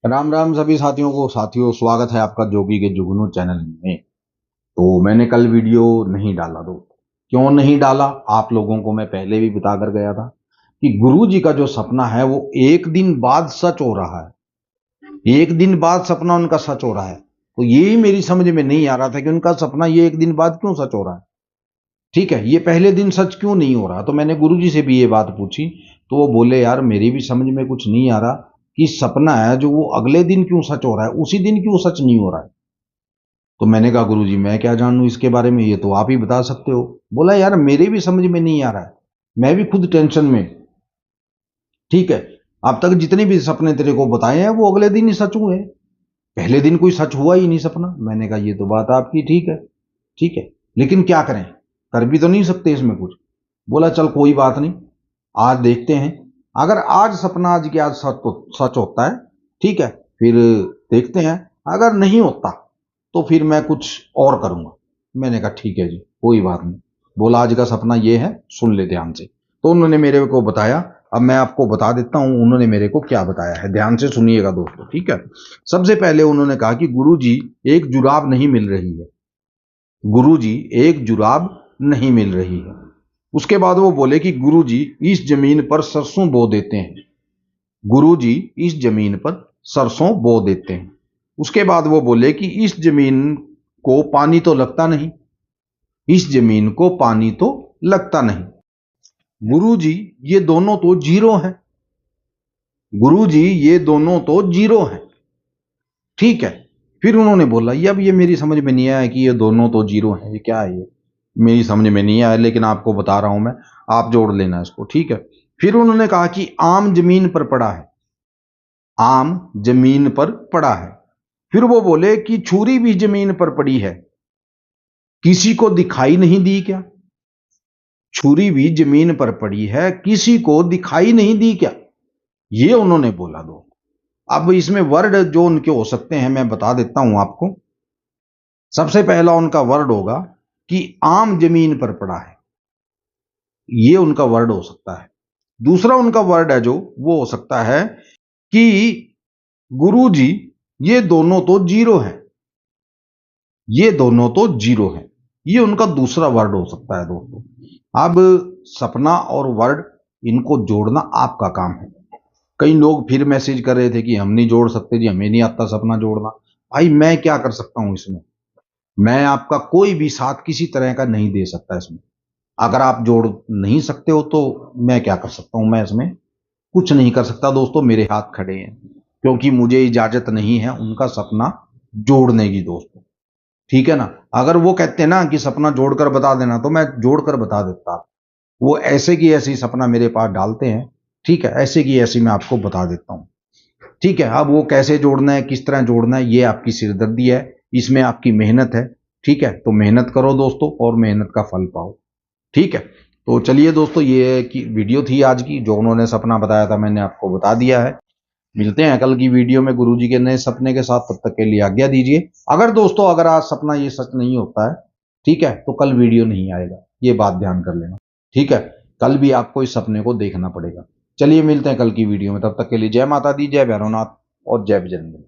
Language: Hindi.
राम राम सभी साथियों को। स्वागत है आपका जोगी के जुगनू चैनल में। तो मैंने कल वीडियो नहीं डाला दोस्तों। क्यों नहीं डाला, आप लोगों को मैं पहले भी बता कर गया था कि गुरु जी का जो सपना है वो एक दिन बाद सच हो रहा है। एक दिन बाद सपना उनका सच हो रहा है। तो यही मेरी समझ में नहीं आ रहा था कि उनका सपना ये एक दिन बाद क्यों सच हो रहा है। ठीक है, ये पहले दिन सच क्यों नहीं हो रहा। तो मैंने गुरु जी से भी ये बात पूछी, तो वो बोले यार मेरी भी समझ में कुछ नहीं आ रहा कि सपना है जो वो अगले दिन क्यों सच हो रहा है, उसी दिन क्यों सच नहीं हो रहा है। तो मैंने कहा गुरु जी मैं क्या जानूं इसके बारे में, ये तो आप ही बता सकते हो। बोला यार मेरे भी समझ में नहीं आ रहा है, मैं भी खुद टेंशन में। ठीक है, अब तक जितने भी सपने तेरे को बताए हैं वो अगले दिन ही सच हुए, पहले दिन कोई सच हुआ ही नहीं सपना। मैंने कहा ये तो बात आपकी ठीक है। ठीक है, लेकिन क्या करें, कर भी तो नहीं सकते इसमें कुछ। बोला चल कोई बात नहीं, आज देखते हैं। अगर आज सपना आज के आज सच होता है, ठीक है, फिर देखते हैं। अगर नहीं होता तो फिर मैं कुछ और करूंगा। मैंने कहा ठीक है जी, कोई बात नहीं। बोला आज का सपना ये है, सुन ले ध्यान से। तो उन्होंने मेरे को बताया, अब मैं आपको बता देता हूं उन्होंने मेरे को क्या बताया है। ध्यान से सुनिएगा दोस्तों, ठीक है। सबसे पहले उन्होंने कहा कि गुरु जी एक जुराब नहीं मिल रही है। गुरु जी एक जुराब नहीं मिल रही है। उसके बाद वो बोले कि गुरु जी इस जमीन पर सरसों बो देते हैं। गुरु जी इस जमीन पर सरसों बो देते हैं। उसके बाद वो बोले कि इस जमीन को पानी तो लगता नहीं। इस जमीन को पानी तो लगता नहीं। गुरु जी ये दोनों तो जीरो हैं। गुरु जी ये दोनों तो जीरो हैं। ठीक है, फिर उन्होंने बोला ये अब ये मेरी समझ में नहीं आया कि ये दोनों तो जीरो हैं, ये क्या है ये, मेरी समझ में नहीं आया, लेकिन आपको बता रहा हूं मैं, आप जोड़ लेना इसको। ठीक है, फिर उन्होंने कहा कि आम जमीन पर पड़ा है। आम जमीन पर पड़ा है। फिर वो बोले कि छुरी भी जमीन पर पड़ी है, किसी को दिखाई नहीं दी क्या। छुरी भी जमीन पर पड़ी है, किसी को दिखाई नहीं दी क्या, ये उन्होंने बोला। दो अब इसमें वर्ड जो उनके हो सकते हैं मैं बता देता हूं आपको। सबसे पहला उनका वर्ड होगा कि आम जमीन पर पड़ा है, ये उनका वर्ड हो सकता है। दूसरा उनका वर्ड है जो वो हो सकता है कि गुरु जी ये दोनों तो जीरो हैं। ये दोनों तो जीरो हैं, ये उनका दूसरा वर्ड हो सकता है दोस्तों। अब सपना और वर्ड इनको जोड़ना आपका काम है। कई लोग फिर मैसेज कर रहे थे कि हम नहीं जोड़ सकते जी, हमें नहीं आता सपना जोड़ना। भाई मैं क्या कर सकता हूं इसमें, मैं आपका कोई भी साथ किसी तरह का नहीं दे सकता इसमें। अगर आप जोड़ नहीं सकते हो तो मैं क्या कर सकता हूं, मैं इसमें कुछ नहीं कर सकता दोस्तों। मेरे हाथ खड़े हैं क्योंकि मुझे इजाजत नहीं है उनका सपना जोड़ने की दोस्तों। ठीक है ना, अगर वो कहते ना कि सपना जोड़कर बता देना तो मैं जोड़कर बता देता। वो ऐसे की ऐसी सपना मेरे पास डालते हैं, ठीक है, ऐसे की ऐसी मैं आपको बता देता हूं। ठीक है, अब वो कैसे जोड़ना है, किस तरह जोड़ना है, ये आपकी सिरदर्दी है, इसमें आपकी मेहनत है। ठीक है, तो मेहनत करो दोस्तों और मेहनत का फल पाओ। ठीक है, तो चलिए दोस्तों, ये की वीडियो थी आज की, जो उन्होंने सपना बताया था मैंने आपको बता दिया है। मिलते हैं कल की वीडियो में गुरुजी के नए सपने के साथ, तब तक के लिए आज्ञा दीजिए। अगर दोस्तों अगर आज सपना ये सच नहीं होता है, ठीक है, तो कल वीडियो नहीं आएगा, ये बात ध्यान कर लेना। ठीक है, कल भी आपको इस सपने को देखना पड़ेगा। चलिए मिलते हैं कल की वीडियो में, तब तक के लिए जय माता दी, जय भैरवनाथ और जय बजरंग बली।